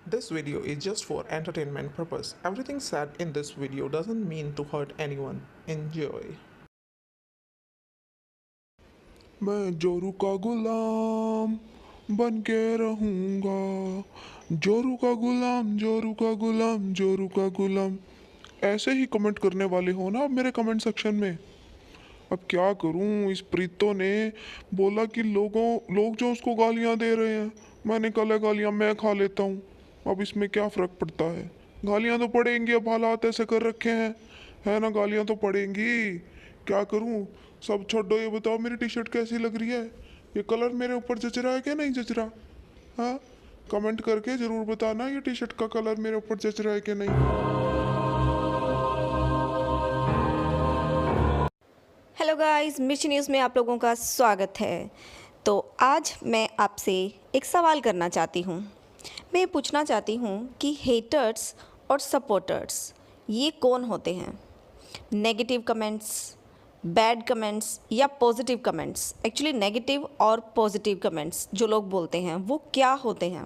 This video is just for entertainment purpose. Everything said in this video doesn't mean to hurt anyone. Enjoy. मैं जोरू का गुलाम बन के रहूँगा। जोरू का गुलाम, जोरू का गुलाम, जोरू का गुलाम। ऐसे ही कमेंट करने वाले हो ना आप मेरे कमेंट सेक्शन में। अब क्या करूं, इस प्रीतो ने बोला कि लोग जो उसको गालियां दे रहे हैं, मैंने कहा गालियां मैं खा लेता हूं। अब इसमें क्या फ़र्क पड़ता है, गालियां तो पड़ेंगी। अब हालात ऐसे कर रखे हैं, है ना, गालियां तो पड़ेंगी। क्या करूं, सब छोड़ो, ये बताओ मेरी टी शर्ट कैसी लग रही है, ये कलर मेरे ऊपर जच रहा है क्या नहीं जच रहा। हाँ, कमेंट करके ज़रूर बताना ये टी शर्ट का कलर मेरे ऊपर जच रहा है कि नहीं। हेलो गाइस, मिर्ची न्यूज़ में आप लोगों का स्वागत है। तो आज मैं आपसे एक सवाल करना चाहती हूँ। मैं पूछना चाहती हूँ कि हेटर्स और सपोर्टर्स ये कौन होते हैं? नेगेटिव कमेंट्स, बैड कमेंट्स या पॉजिटिव कमेंट्स? एक्चुअली नेगेटिव और पॉजिटिव कमेंट्स जो लोग बोलते हैं वो क्या होते हैं?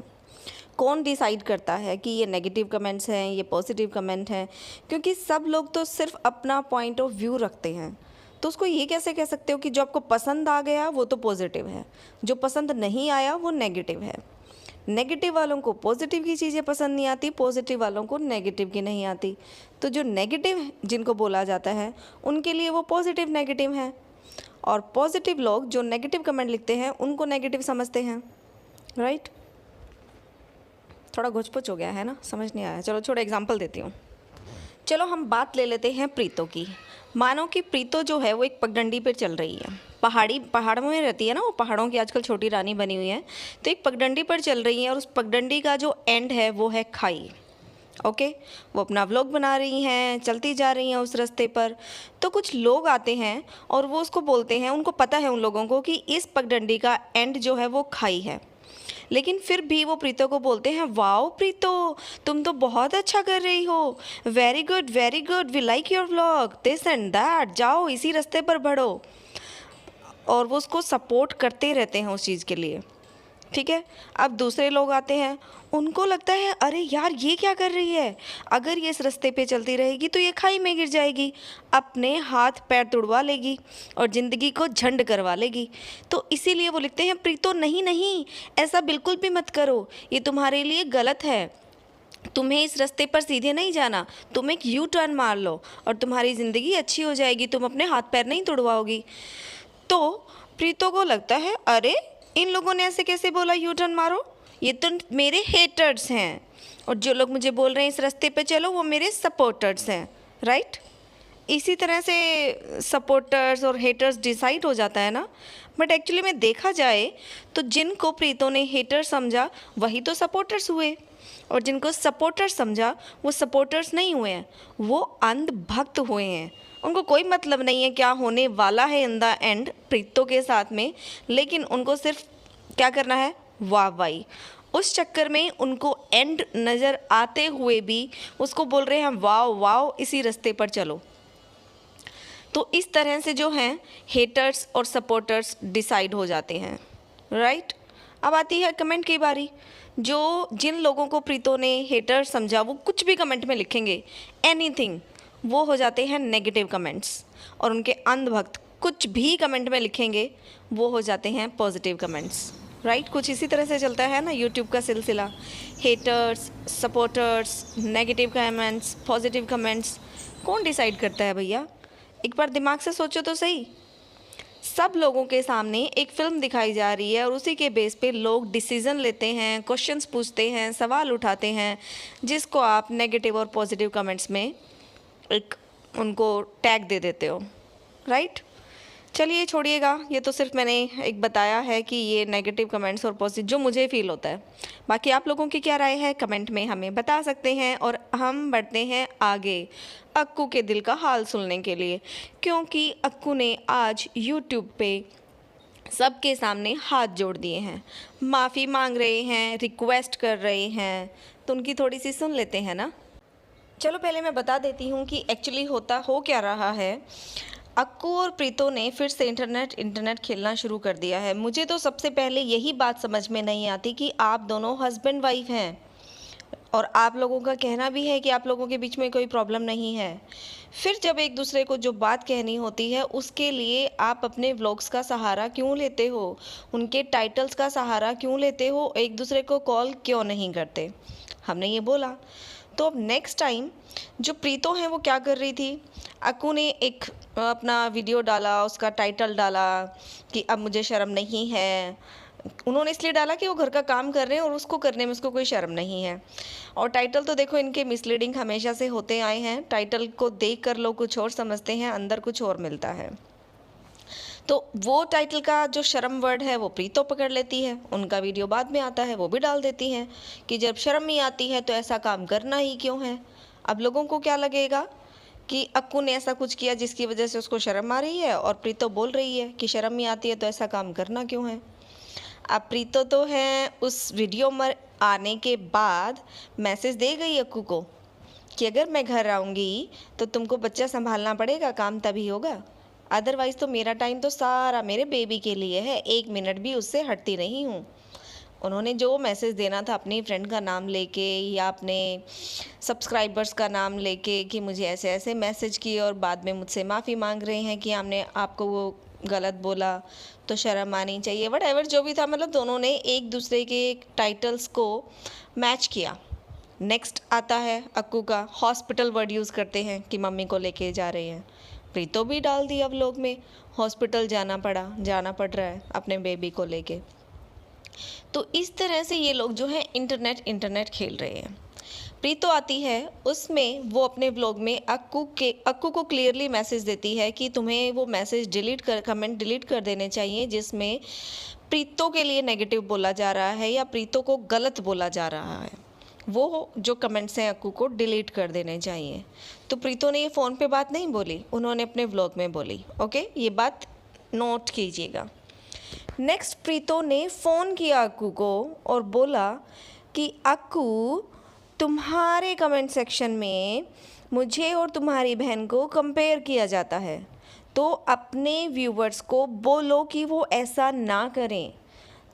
कौन डिसाइड करता है कि ये नेगेटिव कमेंट्स हैं, ये पॉजिटिव कमेंट हैं? क्योंकि सब लोग तो सिर्फ अपना पॉइंट ऑफ व्यू रखते हैं। तो उसको ये कैसे कह सकते हो कि जो आपको पसंद आ गया वो तो पॉजिटिव है, जो पसंद नहीं आया वो नेगेटिव है। नेगेटिव वालों को पॉजिटिव की चीज़ें पसंद नहीं आती, पॉजिटिव वालों को नेगेटिव की नहीं आती। तो जो नेगेटिव जिनको बोला जाता है उनके लिए वो पॉजिटिव नेगेटिव हैं, और पॉजिटिव लोग जो नेगेटिव कमेंट लिखते हैं उनको नेगेटिव समझते हैं। राइट? थोड़ा घुच-पुच हो गया है ना, समझ नहीं आया। चलो छोड़ो, एग्जाम्पल देती हूँ। चलो हम बात ले लेते हैं प्रीतो की। मानो कि प्रीतो जो है वो एक पगडंडी पर चल रही है। पहाड़ों में रहती है ना, वो पहाड़ों की आजकल छोटी रानी बनी हुई है। तो एक पगडंडी पर चल रही है और उस पगडंडी का जो एंड है वो है खाई। ओके, वो अपना व्लॉग बना रही हैं, चलती जा रही हैं उस रास्ते पर। तो कुछ लोग आते हैं और वो उसको बोलते हैं, उनको पता है उन लोगों को कि इस पगडंडी का एंड जो है वो खाई है। लेकिन फिर भी वो प्रीतो को बोलते हैं, वाओ प्रीतो, तुम तो बहुत अच्छा कर रही हो, very good, we like your vlog, this and that, जाओ इसी रास्ते पर बढ़ो। और वो उसको सपोर्ट करते रहते हैं उस चीज़ के लिए। ठीक है, अब दूसरे लोग आते हैं, उनको लगता है अरे यार ये क्या कर रही है, अगर ये इस रास्ते पे चलती रहेगी तो ये खाई में गिर जाएगी, अपने हाथ पैर तुड़वा लेगी और ज़िंदगी को झंड करवा लेगी। तो इसीलिए वो लिखते हैं, प्रीतो नहीं नहीं, ऐसा बिल्कुल भी मत करो, ये तुम्हारे लिए गलत है, तुम्हें इस रास्ते पर सीधे नहीं जाना, तुम एक यू टर्न मार लो और तुम्हारी ज़िंदगी अच्छी हो जाएगी, तुम अपने हाथ पैर नहीं तुड़वाओगी। तो प्रीतो को लगता है अरे इन लोगों ने ऐसे कैसे बोला यू टर्न मारो, ये तो मेरे हेटर्स हैं, और जो लोग मुझे बोल रहे हैं इस रास्ते पे चलो वो मेरे सपोर्टर्स हैं। राइट? इसी तरह से सपोर्टर्स और हेटर्स डिसाइड हो जाता है ना। बट एक्चुअली में देखा जाए तो जिनको प्रीतो ने हेटर समझा वही तो सपोर्टर्स हुए, और जिनको सपोर्टर्स समझा वो सपोर्टर्स नहीं हुए हैं, वो अंधभक्त हुए हैं। उनको कोई मतलब नहीं है क्या होने वाला है इन द एंड प्रीतो के साथ में, लेकिन उनको सिर्फ क्या करना है, वाहवाही। उस चक्कर में उनको एंड नज़र आते हुए भी उसको बोल रहे हैं वाओ वाओ इसी रास्ते पर चलो। तो इस तरह से जो हैं हेटर्स और सपोर्टर्स डिसाइड हो जाते हैं। राइट? अब आती है कमेंट की बारी। जो जिन लोगों को प्रीतो ने हेटर समझा वो कुछ भी कमेंट में लिखेंगे, एनीथिंग, वो हो जाते हैं नेगेटिव कमेंट्स, और उनके अंधभक्त कुछ भी कमेंट में लिखेंगे वो हो जाते हैं पॉजिटिव कमेंट्स। राइट? कुछ इसी तरह से चलता है ना यूट्यूब का सिलसिला। Haters, supporters, negative comments, positive comments, कौन डिसाइड करता है भैया? एक बार दिमाग से सोचो तो सही। सब लोगों के सामने एक फ़िल्म दिखाई जा रही है और उसी के बेस पे लोग डिसीज़न लेते हैं, क्वेश्चंस पूछते हैं, सवाल उठाते हैं, जिसको आप नेगेटिव और पॉजिटिव कमेंट्स में एक उनको टैग दे देते हो। राइट? चलिए छोड़िएगा, ये तो सिर्फ मैंने एक बताया है कि ये नेगेटिव कमेंट्स और पॉजिटिव जो मुझे फ़ील होता है। बाकी आप लोगों की क्या राय है कमेंट में हमें बता सकते हैं, और हम बढ़ते हैं आगे अक्कू के दिल का हाल सुनने के लिए, क्योंकि अक्कू ने आज यूट्यूब पे सबके सामने हाथ जोड़ दिए हैं, माफ़ी मांग रहे हैं, रिक्वेस्ट कर रहे हैं। तो उनकी थोड़ी सी सुन लेते हैं ना। चलो पहले मैं बता देती हूँ कि एक्चुअली होता हो क्या रहा है। अक्कू और प्रीतो ने फिर से इंटरनेट खेलना शुरू कर दिया है। मुझे तो सबसे पहले यही बात समझ में नहीं आती कि आप दोनों हस्बैंड वाइफ हैं, और आप लोगों का कहना भी है कि आप लोगों के बीच में कोई प्रॉब्लम नहीं है। फिर जब एक दूसरे को जो बात कहनी होती है उसके लिए आप अपने व्लॉग्स का सहारा क्यों लेते हो? उनके टाइटल्स का सहारा क्यों लेते हो? एक दूसरे को कॉल क्यों नहीं करते? हमने ये बोला। तो अब नेक्स्ट टाइम जो प्रीतो हैं वो क्या कर रही थी? अक्कू ने एक अपना वीडियो डाला, उसका टाइटल डाला कि अब मुझे शर्म नहीं है। उन्होंने इसलिए डाला कि वो घर का काम कर रहे हैं और उसको करने में उसको कोई शर्म नहीं है। और टाइटल तो देखो इनके मिसलीडिंग हमेशा से होते आए हैं। टाइटल को देखकर लोग कुछ और समझते हैं, अंदर कुछ और मिलता है। तो वो टाइटल का जो शर्म वर्ड है वो प्रीतो पकड़ लेती है, उनका वीडियो बाद में आता है वो भी डाल देती हैं कि जब शर्म ही आती है तो ऐसा काम करना ही क्यों है। अब लोगों को क्या लगेगा कि अक्कू ने ऐसा कुछ किया जिसकी वजह से उसको शर्म आ रही है और प्रीतो बोल रही है कि शर्म ही आती है तो ऐसा काम करना क्यों है। अब प्रीतो तो है उस वीडियो में आने के बाद मैसेज दे गई अक्कू को कि अगर मैं घर आऊँगी तो तुमको बच्चा संभालना पड़ेगा, काम तभी होगा, अदरवाइज़ तो मेरा टाइम तो सारा मेरे बेबी के लिए है, 1 मिनट भी उससे हटती नहीं हूँ। उन्होंने जो मैसेज देना था अपनी फ्रेंड का नाम लेके या अपने सब्सक्राइबर्स का नाम लेके कि मुझे ऐसे ऐसे मैसेज किए और बाद में मुझसे माफ़ी मांग रहे हैं कि हमने आपको वो गलत बोला तो शर्म आनी चाहिए, वट जो भी था, मतलब दोनों ने एक दूसरे के टाइटल्स को मैच किया। नेक्स्ट आता है अक्कू का हॉस्पिटल वर्ड यूज़ करते हैं कि मम्मी को लेके जा रहे हैं। प्रीतो भी डाल दिया व्लॉग में, हॉस्पिटल जाना पड़ रहा है अपने बेबी को लेके। तो इस तरह से ये लोग जो है इंटरनेट खेल रहे हैं। प्रीतो आती है, उसमें वो अपने व्लॉग में अक्कू को क्लियरली मैसेज देती है कि तुम्हें वो मैसेज कमेंट डिलीट कर देने चाहिए जिसमें प्रीतो के लिए नेगेटिव बोला जा रहा है या प्रीतो को गलत बोला जा रहा है। वो जो कमेंट्स हैं अक्कू को डिलीट कर देने चाहिए। तो प्रीतो ने ये फ़ोन पे बात नहीं बोली, उन्होंने अपने व्लॉग में बोली। ओके, ये बात नोट कीजिएगा। नेक्स्ट प्रीतो ने फ़ोन किया अक्कू को और बोला कि अक्कू, तुम्हारे कमेंट सेक्शन में मुझे और तुम्हारी बहन को कंपेयर किया जाता है, तो अपने व्यूवर्स को बोलो कि वो ऐसा ना करें,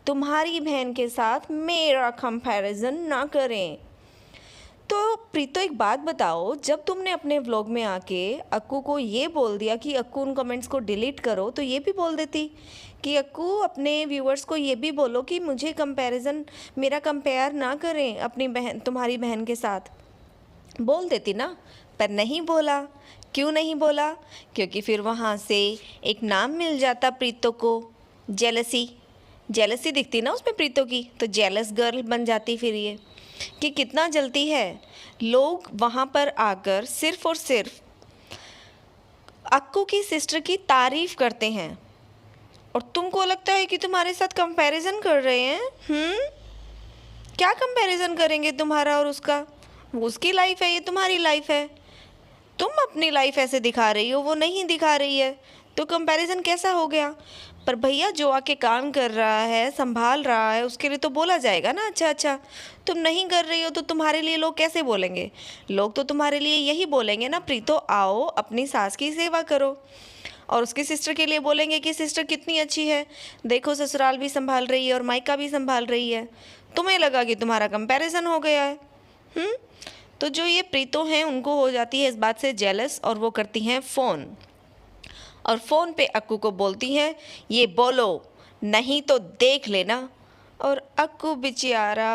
तुम्हारी बहन के साथ मेरा कंपैरिजन ना करें। तो प्रीतो एक बात बताओ, जब तुमने अपने व्लॉग में आके अक्कू को ये बोल दिया कि अक्कू उन कमेंट्स को डिलीट करो, तो ये भी बोल देती कि अक्कू अपने व्यूअर्स को ये भी बोलो कि मुझे मेरा कंपेयर ना करें तुम्हारी बहन के साथ, बोल देती ना। पर नहीं बोला। क्यों नहीं बोला? क्योंकि फिर वहाँ से एक नाम मिल जाता प्रीतो को, जेलसी दिखती ना उसमें प्रीतो की, तो जेलस गर्ल बन जाती फिर ये कि कितना जलती है। लोग वहाँ पर आकर सिर्फ और सिर्फ अक्कू की सिस्टर की तारीफ करते हैं और तुमको लगता है कि तुम्हारे साथ कंपैरिजन कर रहे हैं। क्या कंपैरिजन करेंगे तुम्हारा और उसका? वो उसकी लाइफ है, ये तुम्हारी लाइफ है। तुम अपनी लाइफ ऐसे दिखा रही हो, वो नहीं दिखा रही है, तो कंपैरिजन कैसा हो गया? पर भैया जो आके काम कर रहा है, संभाल रहा है, उसके लिए तो बोला जाएगा ना। अच्छा, तुम नहीं कर रही हो तो तुम्हारे लिए लोग कैसे बोलेंगे? लोग तो तुम्हारे लिए यही बोलेंगे ना, प्रीतो आओ अपनी सास की सेवा करो। और उसकी सिस्टर के लिए बोलेंगे कि सिस्टर कितनी अच्छी है, देखो ससुराल भी संभाल रही है और मायका भी संभाल रही है। तुम्हें लगा कि तुम्हारा कंपैरिजन हो गया है। तो जो ये प्रीतो हैं उनको हो जाती है इस बात से जेलस और वो करती हैं फ़ोन, और फ़ोन पे अक्कू को बोलती हैं ये बोलो नहीं तो देख लेना। और अक्कू बेचारा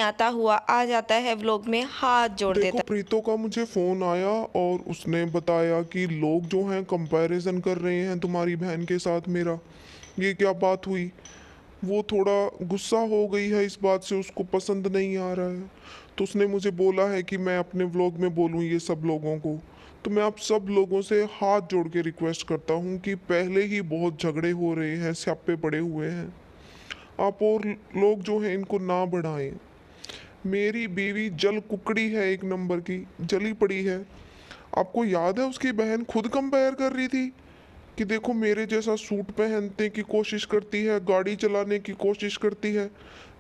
आता हुआ आ जाता है व्लॉग में, हाथ जोड़ देखो देता। प्रीतो का मुझे फ़ोन आया और उसने बताया कि लोग जो हैं कंपैरिजन कर रहे हैं तुम्हारी बहन के साथ मेरा। ये क्या बात हुई? वो थोड़ा गुस्सा हो गई है इस बात से, उसको पसंद नहीं आ रहा है, तो उसने मुझे बोला है कि मैं अपने व्लॉग में बोलूँ ये सब लोगों को। तो मैं आप सब लोगों से हाथ जोड़ के रिक्वेस्ट करता हूँ कि पहले ही बहुत झगड़े हो रहे हैं, स्यापे पड़े हुए हैं, आप और लोग जो हैं इनको ना बढ़ाएं। मेरी बीवी जल कुकड़ी है, एक नंबर की जली पड़ी है। आपको याद है उसकी बहन खुद कंपेयर कर रही थी कि देखो मेरे जैसा सूट पहनने की कोशिश करती है, गाड़ी चलाने की कोशिश करती है।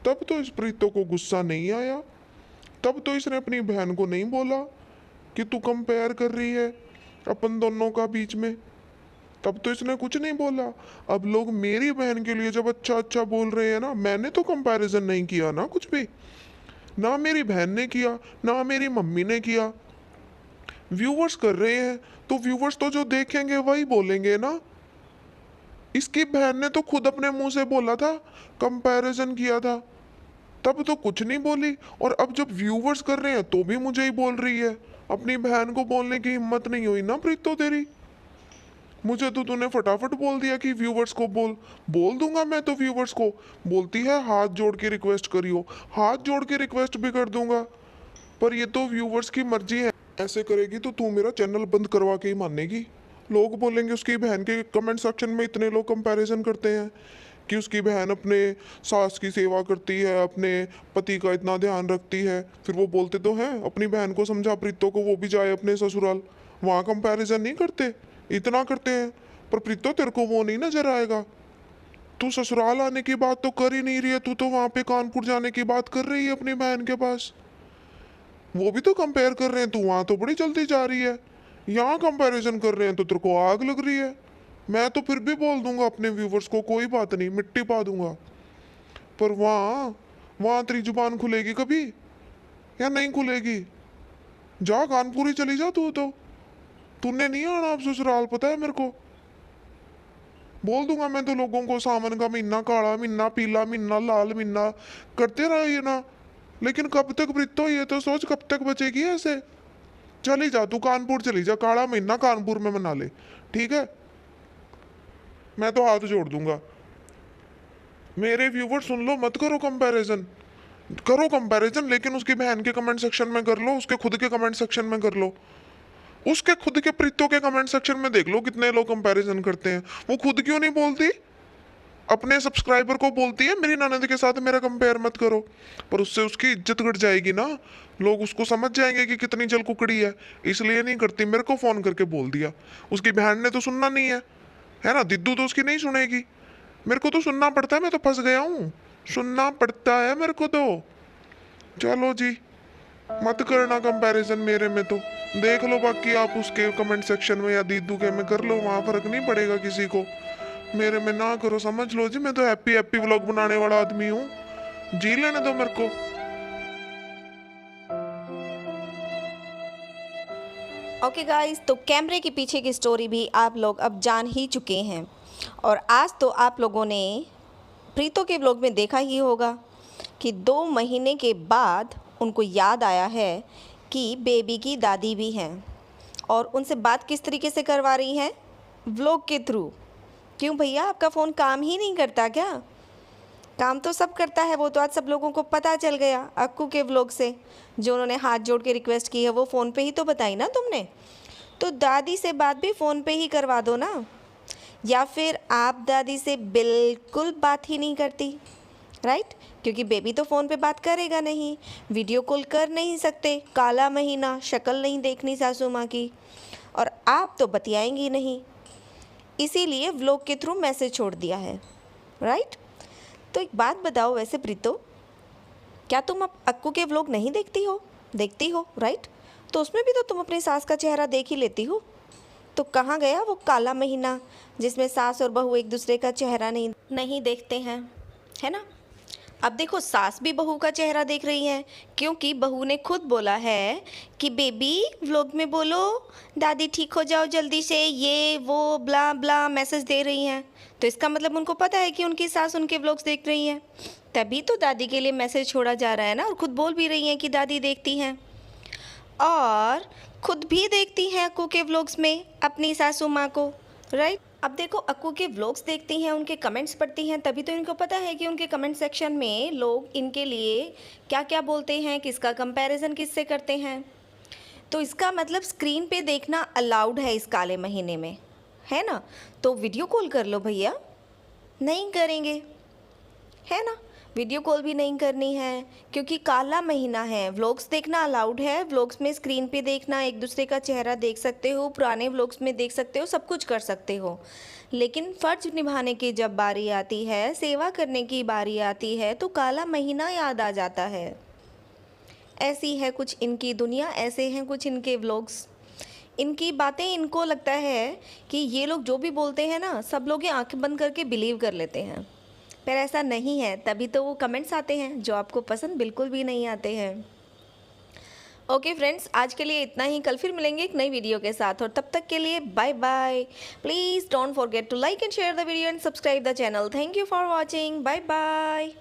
तब तो इस प्रीतो को गुस्सा नहीं आया, तब तो इसने अपनी बहन को नहीं बोला कि तू कंपेयर कर रही है अपन दोनों का बीच में, तब तो इसने कुछ नहीं बोला। अब लोग मेरी बहन के लिए जब अच्छा अच्छा बोल रहे हैं ना, मैंने तो कंपैरिजन नहीं किया ना कुछ भी, ना मेरी बहन ने किया, ना मेरी मम्मी ने किया। व्यूवर्स कर रहे हैं तो व्यूवर्स तो जो देखेंगे वही बोलेंगे ना। इसकी बहन ने तो खुद अपने मुंह से बोला था, कंपैरिजन किया था, तब तो कुछ नहीं बोली। और अब जब व्यूवर्स कर रहे हैं तो भी मुझे ही बोल रही है। अपनी बहन को बोलने की हिम्मत नहीं हुई ना प्रीतो तेरी। मुझे तो तूने फटाफट बोल दिया कि व्यूवर्स को बोल। बोल दूंगा मैं तो व्यूवर्स को। बोलती है हाथ जोड़ के रिक्वेस्ट करियो, हाथ जोड़ के रिक्वेस्ट भी कर दूंगा। पर ये तो व्यूवर्स की मर्जी है। ऐसे करेगी तो तू मेरा चैनल बंद करवा के ही मानेगी। लोग बोलेंगे उसकी बहन के कमेंट सेक्शन में इतने लोग कंपैरिजन करते हैं कि उसकी बहन अपने सास की सेवा करती है, अपने पति का इतना ध्यान रखती है। फिर वो बोलते तो हैं अपनी बहन को समझा प्रीतो को वो भी जाए अपने ससुराल। वहाँ कंपैरिजन नहीं करते, इतना करते हैं। पर प्रीतो तेरे को वो नहीं नजर आएगा। तू ससुराल आने की बात तो कर ही नहीं रही है, तू तो वहाँ पे कानपुर जाने की बात कर रही है अपनी बहन के पास। वो भी तो कंपेयर कर रहे हैं, तू वहाँ तो बड़ी जल्दी जा रही है। यहाँ कंपैरिजन कर रहे हैं तो तेरे को आग लग रही है। मैं तो फिर भी बोल दूंगा अपने व्यूवर्स को, कोई बात नहीं, मिट्टी पा दूंगा। पर वहाँ वहाँ तेरी जुबान खुलेगी कभी या नहीं खुलेगी? जा कानपुर ही चली जा तू तो। तूने नहीं आना अब ससुराल, पता है मेरे को। बोल दूंगा मैं तो लोगों को, सावन का महीना, काला महीना, पीला महीना, लाल महीना करते रहिए ना। लेकिन कब तक प्रीतो, ये तो सोच कब तक बचेगी ऐसे। चली जा तू, कानपुर चली जा, काला महीना कानपुर में मना ले, ठीक है। मैं तो हाथ जोड़ दूंगा। मेरे व्यूवर सुन लो, मत करो कंपैरिजन। करो कंपैरिजन लेकिन उसकी बहन के कमेंट सेक्शन में कर लो, उसके खुद के कमेंट सेक्शन में कर लो। उसके खुद के प्रीतो के कमेंट सेक्शन में देख लो कितने लोग कंपैरिजन करते हैं। वो खुद क्यों नहीं बोलती? अपने सब्सक्राइबर को बोलती है मेरी ननद के साथ मेरा कंपेयर मत करो। पर उससे उसकी इज्जत घट जाएगी ना, लोग उसको समझ जाएंगे कि कितनी जल कुकड़ी है। इसलिए नहीं करती। मेरे को फोन करके बोल दिया। उसकी बहन ने तो सुनना नहीं है ना। दिद्दू तो उसकी नहीं सुनेगी, मेरे को तो सुनना पड़ता है। मैं तो फंस गया हूँ, सुनना पड़ता है मेरे को तो। चलो जी, मत करना कंपैरिजन मेरे में तो। देख लो बाकी आप उसके कमेंट सेक्शन में या दीदू के में कर लो, वहाँ फर्क नहीं पड़ेगा किसी को। मेरे में ना करो, समझ लो जी। मैं तो हैप्पी हैप्पी व्लॉग बनाने वाला आदमी हूँ, जी लेने दो मेरे को। ओके गाइस, तो कैमरे के पीछे की स्टोरी भी आप लोग अब जान ही चुके हैं। और आज तो आप लोगों ने प्रीतो के व्लॉग में देखा ही होगा कि 2 महीने के बाद उनको याद आया है कि बेबी की दादी भी हैं, और उनसे बात किस तरीके से करवा रही हैं? व्लॉग के थ्रू। क्यों भैया, आपका फ़ोन काम ही नहीं करता क्या? काम तो सब करता है, वो तो आज सब लोगों को पता चल गया अक्कू के व्लॉग से। जो उन्होंने हाथ जोड़ के रिक्वेस्ट की है वो फ़ोन पे ही तो बताई ना तुमने। तो दादी से बात भी फ़ोन पे ही करवा दो ना। या फिर आप दादी से बिल्कुल बात ही नहीं करती, राइट? क्योंकि बेबी तो फ़ोन पे बात करेगा नहीं, वीडियो कॉल कर नहीं सकते, काला महीना, शक्ल नहीं देखनी सासू माँ की, और आप तो बतियाएंगी नहीं, इसीलिए व्लॉग के थ्रू मैसेज छोड़ दिया है, राइट? तो एक बात बताओ वैसे प्रीतो, क्या तुम अब अक्कू के व्लॉग नहीं देखती हो? देखती हो, राइट? तो उसमें भी तो तुम अपनी सास का चेहरा देख ही लेती हो। तो कहाँ गया वो काला महीना जिसमें सास और बहू एक दूसरे का चेहरा नहीं देखते हैं, है ना? अब देखो, सास भी बहू का चेहरा देख रही है, क्योंकि बहू ने खुद बोला है कि बेबी व्लॉग में बोलो दादी ठीक हो जाओ जल्दी से, ये वो ब्ला ब्ला मैसेज दे रही हैं। तो इसका मतलब उनको पता है कि उनकी सास उनके व्लॉग्स देख रही हैं, तभी तो दादी के लिए मैसेज छोड़ा जा रहा है ना। और खुद बोल भी रही हैं कि दादी देखती हैं, और खुद भी देखती हैं अक्कू के व्लॉग्स में अपनी सासू माँ को, राइट? अब देखो, अक्कू के व्लॉग्स देखती हैं, उनके कमेंट्स पढ़ती हैं, तभी तो इनको पता है कि उनके कमेंट सेक्शन में लोग इनके लिए क्या क्या बोलते हैं, किसका कंपैरिजन किससे करते हैं। तो इसका मतलब स्क्रीन पे देखना अलाउड है इस काले महीने में, है ना? तो वीडियो कॉल कर लो भैया। नहीं करेंगे, है ना? वीडियो कॉल भी नहीं करनी है क्योंकि काला महीना है। व्लॉग्स देखना अलाउड है, व्लॉग्स में स्क्रीन पे देखना, एक दूसरे का चेहरा देख सकते हो, पुराने व्लॉग्स में देख सकते हो, सब कुछ कर सकते हो। लेकिन फ़र्ज निभाने की जब बारी आती है, सेवा करने की बारी आती है, तो काला महीना याद आ जाता है। ऐसी है कुछ इनकी दुनिया, ऐसे हैं कुछ इनके व्लॉग्स। इनकी बातें, इनको लगता है कि ये लोग जो भी बोलते हैं ना, सब लोग ये आंखें बंद करके बिलीव कर लेते हैं। पर ऐसा नहीं है, तभी तो वो कमेंट्स आते हैं जो आपको पसंद बिल्कुल भी नहीं आते हैं। ओके फ्रेंड्स, आज के लिए इतना ही। कल फिर मिलेंगे एक नई वीडियो के साथ, और तब तक के लिए bye bye. Please don't forget to like and share the video and subscribe the channel. Thank you for watching. Bye bye.